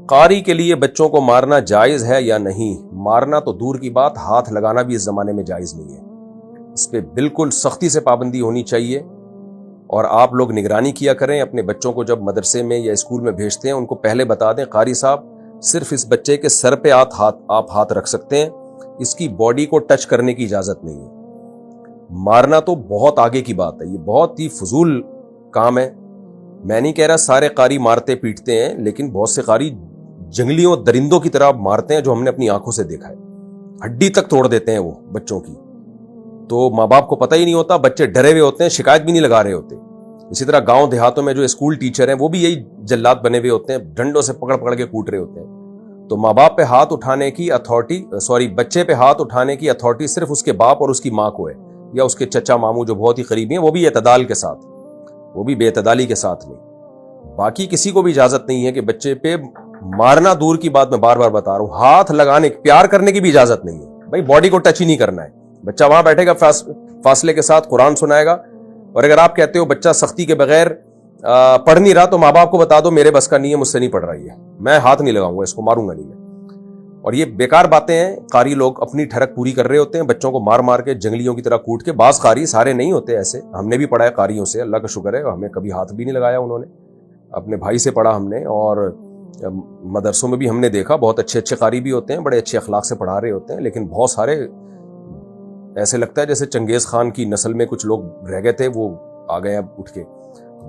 قاری کے لیے بچوں کو مارنا جائز ہے یا نہیں؟ مارنا تو دور کی بات، ہاتھ لگانا بھی اس زمانے میں جائز نہیں ہے. اس پہ بالکل سختی سے پابندی ہونی چاہیے. اور آپ لوگ نگرانی کیا کریں اپنے بچوں کو، جب مدرسے میں یا اسکول میں بھیجتے ہیں ان کو پہلے بتا دیں قاری صاحب صرف اس بچے کے سر پہ آپ ہاتھ رکھ سکتے ہیں، اس کی باڈی کو ٹچ کرنے کی اجازت نہیں ہے. مارنا تو بہت آگے کی بات ہے، یہ بہت ہی فضول کام ہے. میں نہیں کہہ رہا سارے قاری مارتے پیٹتے ہیں، لیکن بہت سے قاری جنگلیوں درندوں کی طرح مارتے ہیں جو ہم نے اپنی آنکھوں سے دیکھا ہے. ہڈی تک توڑ دیتے ہیں وہ بچوں کی. تو ماں باپ کو پتہ ہی نہیں ہوتا، بچے ڈرے ہوئے ہوتے ہیں، شکایت بھی نہیں لگا رہے ہوتے. اسی طرح گاؤں دیہاتوں میں جو اسکول ٹیچر ہیں وہ بھی یہی جلاد بنے ہوئے ہوتے ہیں، ڈنڈوں سے پکڑ پکڑ کے کوٹ رہے ہوتے ہیں. تو ماں باپ پہ ہاتھ اٹھانے کی بچے پہ ہاتھ اٹھانے کی اتھارٹی صرف اس کے باپ اور اس کی ماں کو ہے، یا اس کے چچا ماموں جو بہت ہی قریبی ہیں، وہ بھی اعتدال کے ساتھ، وہ بھی بے اعتدالی کے ساتھ نہیں. باقی کسی کو بھی اجازت نہیں ہے کہ بچے پہ مارنا دور کی بات، میں بار بار بتا رہا ہوں، ہاتھ لگانے پیار کرنے کی بھی اجازت نہیں ہے. بھائی باڈی کو ٹچ ہی نہیں کرنا ہے. بچہ وہاں بیٹھے گا فاصلے کے ساتھ قرآن سنائے گا. اور اگر آپ کہتے ہو بچہ سختی کے بغیر پڑھ نہیں رہا تو ماں باپ کو بتا دو میرے بس کا نہیں ہے، مجھ سے نہیں پڑھ رہی ہے، میں ہاتھ نہیں لگاؤں گا، اس کو ماروں گا نہیں میں. اور یہ بیکار باتیں ہیں. قاری لوگ اپنی ٹھڑک پوری کر رہے ہوتے ہیں، بچوں کو مار مار کے جنگلیوں کی طرح کوٹ کے. بعض قاری، سارے نہیں ہوتے ایسے، ہم نے بھی پڑھا ہے قاریوں سے، اللہ کا شکر ہے ہمیں کبھی ہاتھ بھی نہیں لگایا انہوں نے. اپنے بھائی سے پڑھا ہم نے، اور مدرسوں میں بھی ہم نے دیکھا بہت اچھے اچھے قاری بھی ہوتے ہیں، بڑے اچھے اخلاق سے پڑھا رہے ہوتے ہیں. لیکن بہت سارے ایسے لگتا ہے جیسے چنگیز خان کی نسل میں کچھ لوگ رہ گئے تھے، وہ آ گئے اب اٹھ کے.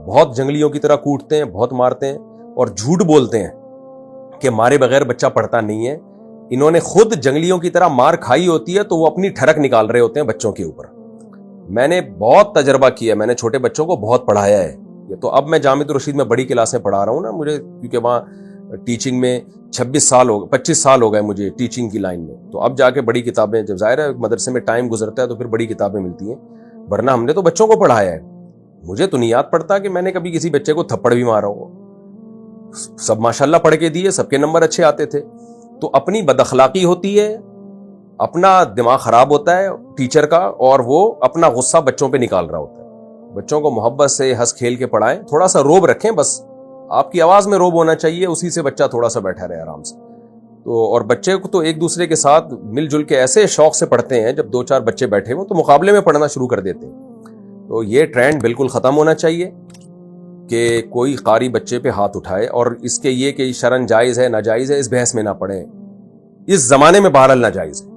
بہت جنگلیوں کی طرح کوٹتے ہیں، بہت مارتے ہیں، اور جھوٹ بولتے ہیں کہ مارے بغیر بچہ پڑھتا نہیں ہے. انہوں نے خود جنگلیوں کی طرح مار کھائی ہوتی ہے تو وہ اپنی ٹھڑک نکال رہے ہوتے ہیں بچوں کے اوپر. میں نے بہت تجربہ کیا، میں نے چھوٹے بچوں کو بہت پڑھایا ہے. یہ تو اب میں جامعہ الرشید میں بڑی کلاسیں پڑھا رہا ہوں نا، مجھے کیونکہ وہاں ٹیچنگ میں 25 سال ہو گئے مجھے ٹیچنگ کی لائن میں. تو اب جا کے بڑی کتابیں، جب ظاہر ہے مدرسے میں ٹائم گزرتا ہے تو پھر بڑی کتابیں ملتی ہیں، ورنہ ہم نے تو بچوں کو پڑھایا ہے. مجھے تو نہیں یاد پڑتا کہ میں نے کبھی کسی بچے کو تھپڑ بھی مارا ہو. سب ماشاءاللہ پڑھ کے دیے، سب کے نمبر اچھے آتے تھے. تو اپنی بد اخلاقی ہوتی ہے، اپنا دماغ خراب ہوتا ہے ٹیچر کا، اور وہ اپنا غصہ بچوں پہ نکال رہا ہوتا ہے. بچوں کو محبت سے ہنس کھیل کے پڑھائیں، تھوڑا سا روب رکھیں، بس آپ کی آواز میں روب ہونا چاہیے، اسی سے بچہ تھوڑا سا بیٹھا رہے آرام سے. تو اور بچے کو تو ایک دوسرے کے ساتھ مل جل کے ایسے شوق سے پڑھتے ہیں، جب 2-4 بچے بیٹھے ہوں تو مقابلے میں پڑھنا شروع کر دیتے ہیں. تو یہ ٹرینڈ بالکل ختم ہونا چاہیے کہ کوئی قاری بچے پہ ہاتھ اٹھائے. اور اس کے یہ کہ شرعن جائز ہے ناجائز ہے اس بحث میں نہ پڑیں، اس زمانے میں بہرحال ناجائز ہے.